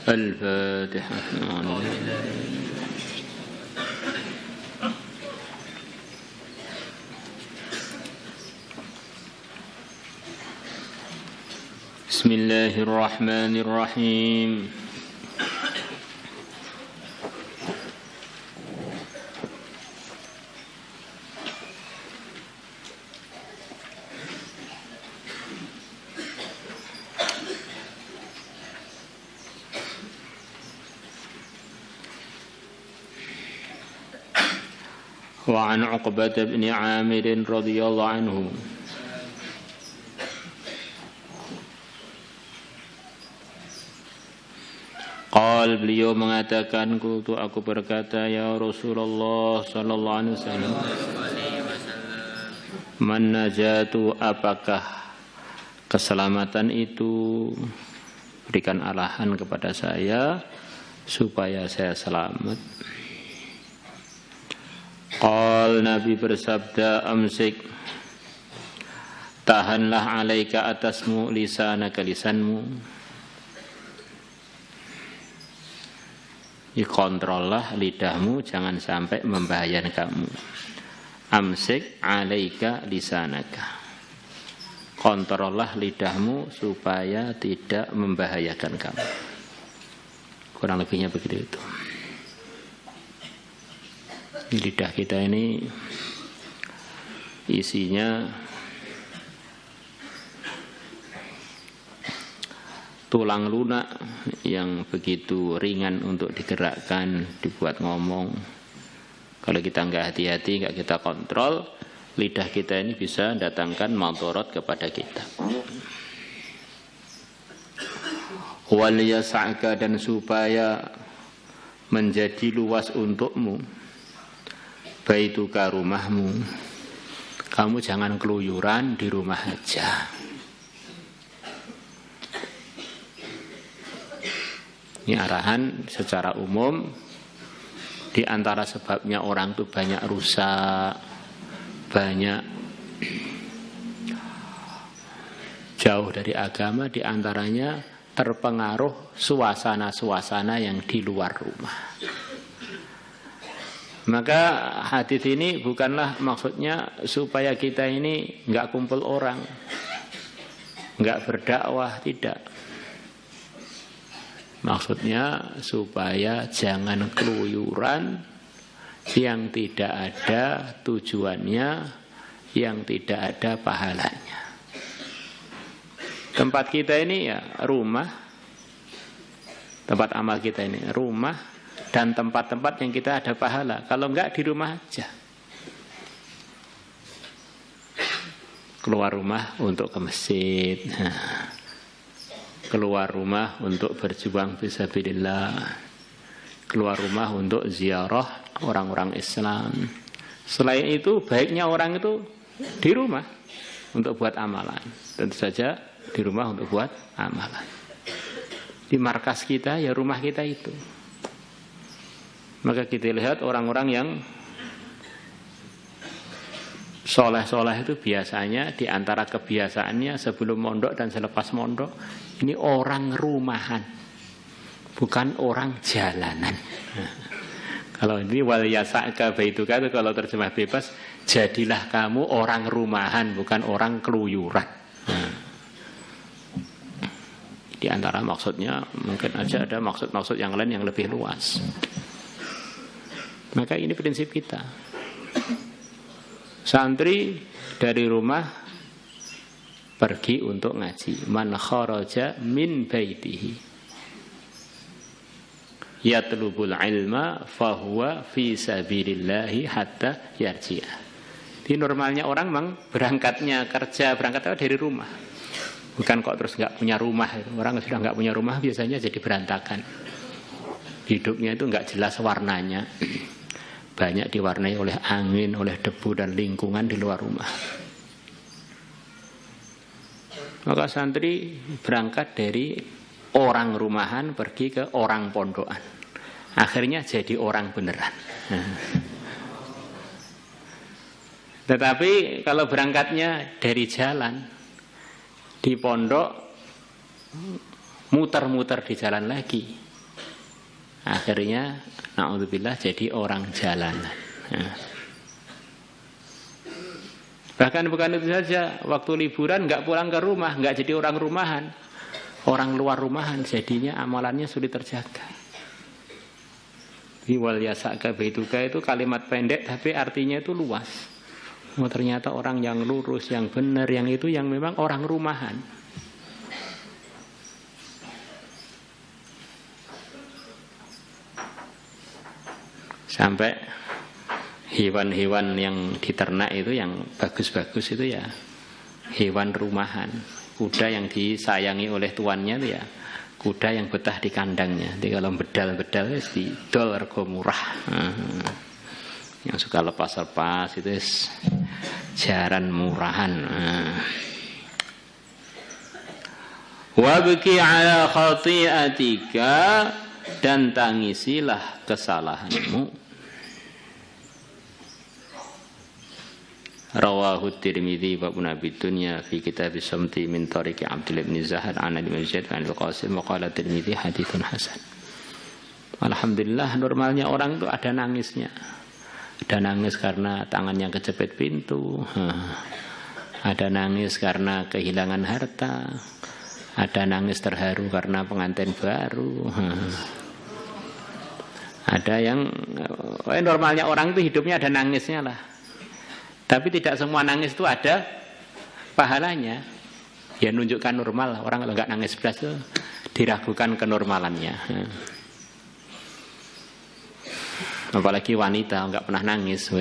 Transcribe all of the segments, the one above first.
الفاتحة. بسم الله الرحمن الرحيم. وعن عقبة بن عامر رضي الله عنه qal, beliau mengatakan, qultu, aku berkata, ya Rasulullah sallallahu alaihi wasallam, man najatu, apakah keselamatan itu? Berikan arahan kepada saya supaya saya selamat. Qal, Nabi bersabda, amsik, tahanlah alaika atasmu, lisanaka, lisanmu. Kontrollah lidahmu, jangan sampai membahayakan kamu. Amsik alaika lisanaka, kontrollah lidahmu supaya tidak membahayakan kamu. Kurang lebihnya begitu itu. Lidah kita ini isinya tulang lunak yang begitu ringan untuk digerakkan, dibuat ngomong. Kalau kita enggak hati-hati, enggak kita kontrol, lidah kita ini bisa datangkan madharat kepada kita. Wal yas'aka, dan supaya menjadi luas untukmu, baituka, rumahmu. Kamu jangan keluyuran di rumah aja. Ini arahan secara umum. Di antara sebabnya orang itu banyak rusak, banyak jauh dari agama, di antaranya terpengaruh suasana-suasana yang di luar rumah. Maka hadis ini bukanlah maksudnya supaya kita ini enggak kumpul orang, enggak berdakwah, tidak. Maksudnya supaya jangan keluyuran yang tidak ada tujuannya, yang tidak ada pahalanya. Tempat kita ini ya rumah, tempat amal kita ini rumah, dan tempat-tempat yang kita ada pahala. Kalau enggak, di rumah aja. Keluar rumah untuk ke masjid, keluar rumah untuk berjuang fisabilillah, keluar rumah untuk ziarah orang-orang Islam. Selain itu, baiknya orang itu di rumah untuk buat amalan. Tentu saja di rumah untuk buat amalan. Di markas kita, ya rumah kita itu. Maka kita lihat orang-orang yang soleh-soleh itu biasanya di antara kebiasaannya sebelum mondok dan selepas mondok, ini orang rumahan, bukan orang jalanan. Kalau ini wal yasa'ka baituka, itu kalau terjemah bebas, jadilah kamu orang rumahan, bukan orang keluyuran. Di antara maksudnya mungkin aja ada maksud-maksud yang lain yang lebih luas. Maka ini prinsip kita. Santri dari rumah pergi untuk ngaji. Man kharaja min baitihi yatlubul ilma fahuwa fi sabilillahi hatta yarji'ah. Di normalnya orang memang berangkatnya kerja, berangkatnya dari rumah. Bukan kok terus enggak punya rumah. Orang sudah enggak punya rumah biasanya jadi berantakan. Hidupnya itu enggak jelas warnanya. Banyak diwarnai oleh angin, oleh debu dan lingkungan di luar rumah. Maka santri berangkat dari orang rumahan pergi ke orang pondokan. Akhirnya jadi orang beneran. Tetapi kalau berangkatnya dari jalan, di pondok muter-muter di jalan lagi, Akhirnya na'udzubillah jadi orang jalanan. Bahkan bukan itu saja, waktu liburan nggak pulang ke rumah, nggak jadi orang rumahan, orang luar rumahan, jadinya amalannya sulit terjaga. Wal yasaka baituka itu kalimat pendek tapi artinya itu luas. Oh, ternyata orang yang lurus, yang benar, yang itu yang memang orang rumahan. Sampai hewan-hewan yang diternak itu yang bagus-bagus itu ya hewan rumahan. Kuda yang disayangi oleh tuannya itu ya kuda yang betah di kandangnya. Jadi kalau bedal-bedal itu didol rego murah. Yang suka lepas-lepas itu jaran murahan. Wabki ala khati'atika, dan tangisilah kesalahanmu. Rawahu Tirmidzi wa Ibnu Abi Dunya fi kitab as-Samti min tariqi Abdullah bin Zahar an Abi Zaid an Al-Qasim wa qala Tirmidzi haditsun hasan. Alhamdulillah, normalnya orang itu ada nangisnya. Ada nangis karena tangannya kejepit pintu. Ada nangis karena kehilangan harta. Ada nangis terharu karena pengantin baru. Ada yang normalnya orang itu hidupnya ada nangisnya lah. Tapi tidak semua nangis itu ada pahalanya. Ya nunjukkan normal. Orang kalau nggak nangis belas itu diragukan kenormalannya. Apalagi wanita nggak pernah nangis.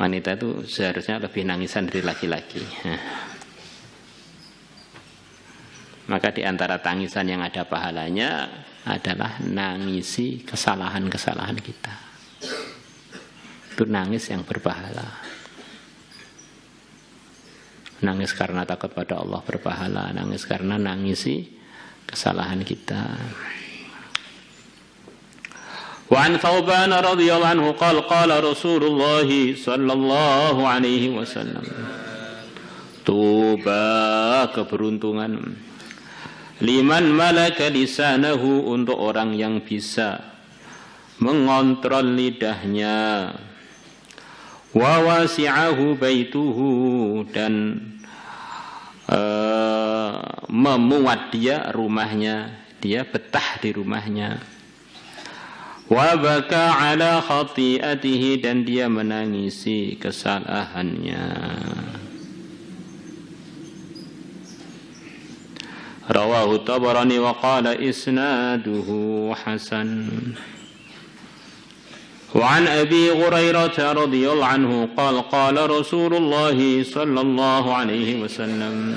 Wanita itu seharusnya lebih nangisan dari laki-laki. Maka di antara tangisan yang ada pahalanya adalah nangisi kesalahan-kesalahan kita. Itu nangis yang berpahala. Nangis karena takut pada Allah berpahala. Nangis karena nangisi kesalahan kita. Wa an Thawban radhiyallahu anhu qala Rasulullah sallallahu alaihi wasallam, tuba, keberuntungan, liman malaka lisanahu, untuk orang yang bisa mengontrol lidahnya, wa wasi'ahu baituhu, dan memuat dia rumahnya, dia betah di rumahnya, wa baka ala khati'atihi, dan dia menangisi kesalahannya. Rawahu Tabarani wa qala isnaduhu hasan. Wa an Abi Hurairah radhiyallahu anhu qala qala Rasulullah sallallahu alaihi wasallam,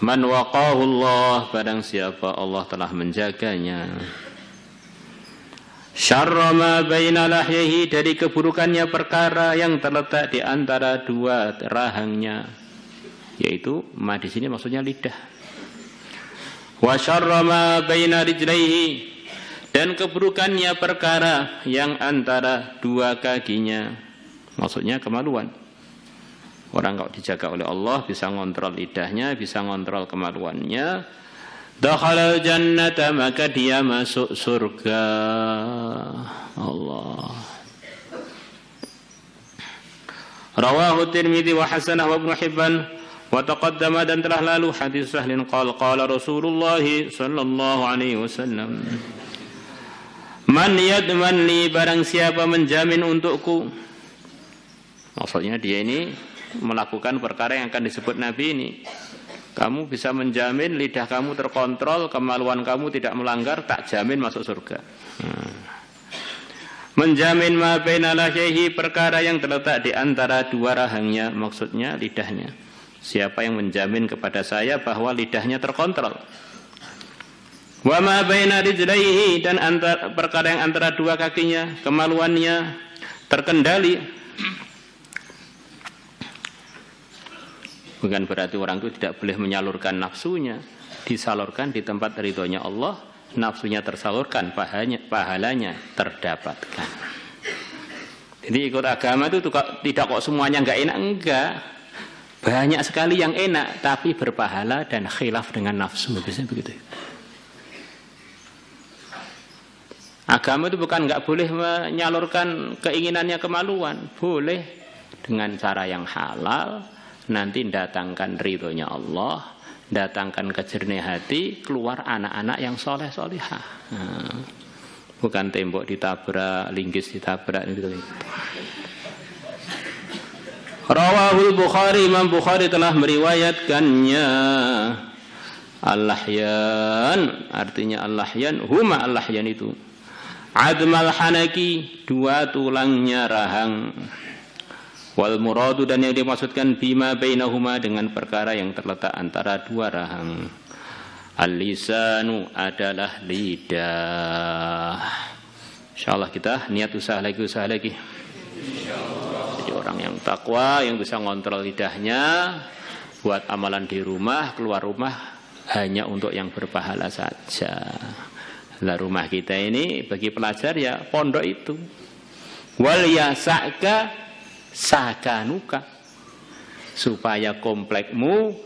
man waqahu Allah, barang siapa Allah telah menjaganya, syarra ma baina lahyihi, dari keburukannya perkara yang terletak di antara dua rahangnya, yaitu ma di sini maksudnya lidah. Wa syarra ma baina rijlaihi, dan keburukannya perkara yang antara dua kakinya, maksudnya kemaluan. Orang kalau dijaga oleh Allah bisa ngontrol lidahnya, bisa ngontrol kemaluannya, dakhala jannata, maka dia masuk surga Allah. Rawahu Tirmidzi wa hasanah wa Ibnu Hibban wa taqaddama, dan telah lalu hadis Sahlin qala Rasulullah sallallahu alaihi wasallam, man yadman li, barang siapa menjamin untukku. Maksudnya dia ini melakukan perkara yang akan disebut Nabi ini. Kamu bisa menjamin lidah kamu terkontrol, kemaluan kamu tidak melanggar, tak jamin masuk surga. Menjamin ma baina lahyihi, perkara yang terletak di antara dua rahangnya, maksudnya lidahnya. Siapa yang menjamin kepada saya bahwa lidahnya terkontrol? Wa ma baina rijlaihi, dan perkara yang antara dua kakinya, kemaluannya terkendali. Bukan berarti orang itu tidak boleh menyalurkan nafsunya, disalurkan di tempat ridhonya Allah, nafsunya tersalurkan, pahalanya terdapatkan. Jadi ikut agama itu tidak kok semuanya enggak enak, enggak. Banyak sekali yang enak tapi berpahala dan khilaf dengan nafsu, biasanya begitu. Agama itu bukan nggak boleh menyalurkan keinginannya kemaluan, boleh dengan cara yang halal. Nanti datangkan ridhonya Allah, datangkan kejernih hati, keluar anak-anak yang soleh solihah. Bukan tembok ditabrak, linggis ditabrak gitu. Rawahul Bukhari, Imam Bukhari telah meriwayatkannya. Al-Lahyan, artinya Al-Lahyan, huma Al-Lahyan itu Admal Hanaki, dua tulangnya rahang. Wal muradu, dan yang dimaksudkan bima bainahuma, dengan perkara yang terletak antara dua rahang. Al-lisanu adalah lidah. Insyaallah kita niat usaha lagi. Jadi orang yang takwa, yang bisa ngontrol lidahnya, buat amalan di rumah, keluar rumah hanya untuk yang berpahala saja. Lah rumah kita ini bagi pelajar ya pondok itu. Wal yasaka sakanuka, supaya komplekmu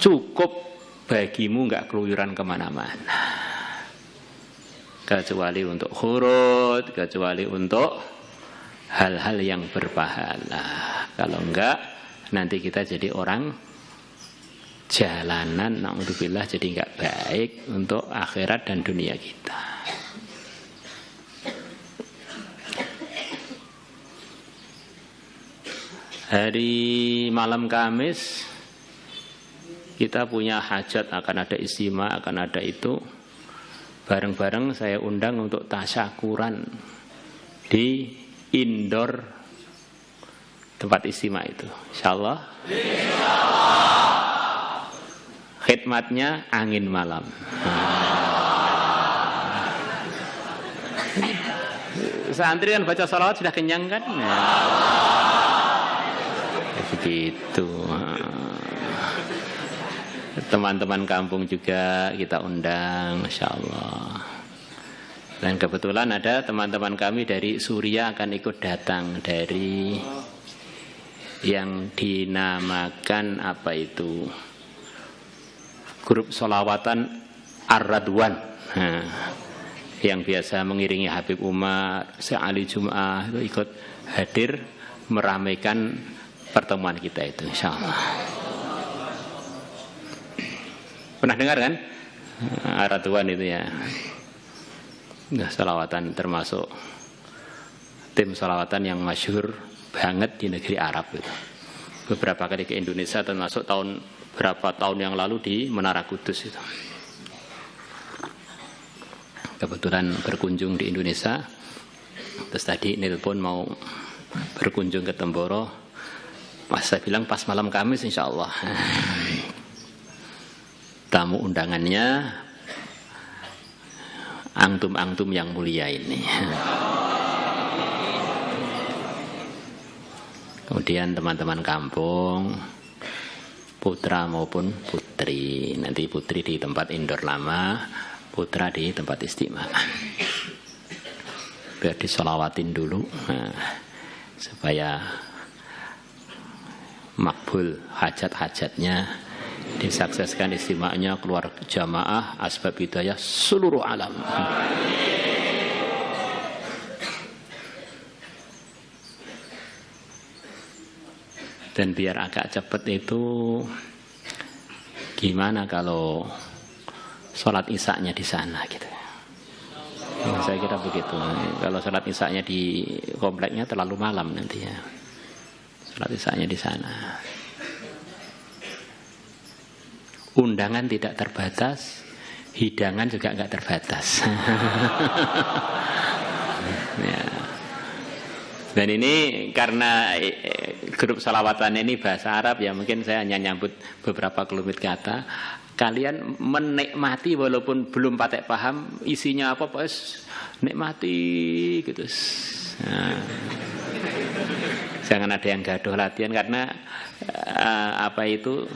cukup bagimu, nggak keluyuran kemana-mana, kecuali untuk khurud, kecuali untuk hal-hal yang berpahala. Kalau enggak, nanti kita jadi orang jalanan, naudzubillah, jadi enggak baik untuk akhirat dan dunia kita. Hari malam Kamis kita punya hajat, akan ada istimewa, akan ada itu. Bareng-bareng saya undang untuk tasyakuran di indoor tempat istimewa itu. Insyaallah. Khidmatnya angin malam. Santri kan baca salawat sudah kenyang kan? Begitu. Teman-teman kampung juga kita undang, insyaallah. Dan kebetulan ada teman-teman kami dari Suriah akan ikut datang, dari yang dinamakan apa itu, grup sholawatan Ar-Radwan, yang biasa mengiringi Habib Umar, Syekh Ali Jum'ah, itu ikut hadir meramaikan pertemuan kita itu, insyaallah. Pernah dengar kan Ar-Radwan itu ya? Nah, sholawatan termasuk tim sholawatan yang masyhur banget di negeri Arab itu. Beberapa kali ke Indonesia, termasuk berapa tahun yang lalu di Menara Kudus itu. Kebetulan berkunjung di Indonesia, terus tadi nelpon mau berkunjung ke Temboro. Saya bilang pas malam Kamis insyaallah. Tamu undangannya antum-antum yang mulia ini. Kemudian teman-teman kampung, putra maupun putri. Nanti putri di tempat indoor lama, putra di tempat istimewa. Biar disolawatin dulu, supaya makbul hajat-hajatnya, disukseskan istimewanya, keluar jamaah, asbab hidayah seluruh alam. Dan biar agak cepat itu, gimana kalau sholat isya-nya di sana gitu. Saya kira begitu. Kalau sholat isya-nya di kompleknya terlalu malam nanti ya. Sholat isya-nya di sana. Undangan tidak terbatas, hidangan juga enggak terbatas. Ya. Dan ini karena grup salawatan ini bahasa Arab ya, mungkin saya hanya nyambut beberapa kelumit kata. Kalian menikmati walaupun belum patek paham isinya apa, pas nikmati gitu. Nah, jangan ada yang gaduh latihan, karena apa itu,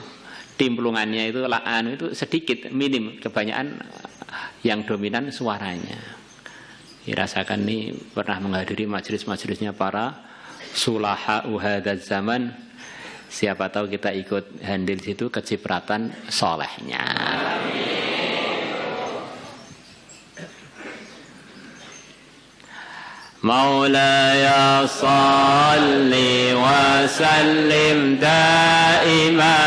timplungannya itu itu sedikit, minim, kebanyakan yang dominan suaranya. Dirasakan nih pernah menghadiri majelis-majelisnya para sulaha uhadzal zaman. Siapa tahu kita ikut handil situ kecipratan solehnya. مولاي صل وسلم دائما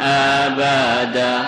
أبدا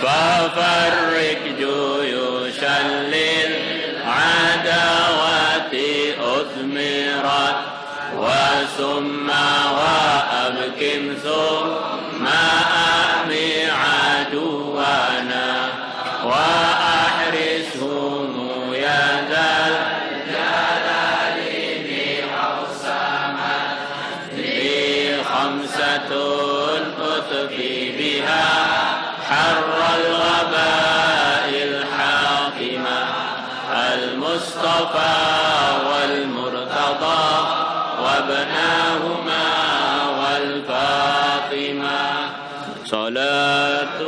ففرق جيوشا للعداوة أثمرت وسم وأبكم ثم أحمي عدونا وأحرسهم يا ذا الجلال بحوسمة لي خمسة أطفي بها حر الغباء الحاكمة المصطفى والمرتضى وابناهما والفاطمة صلاة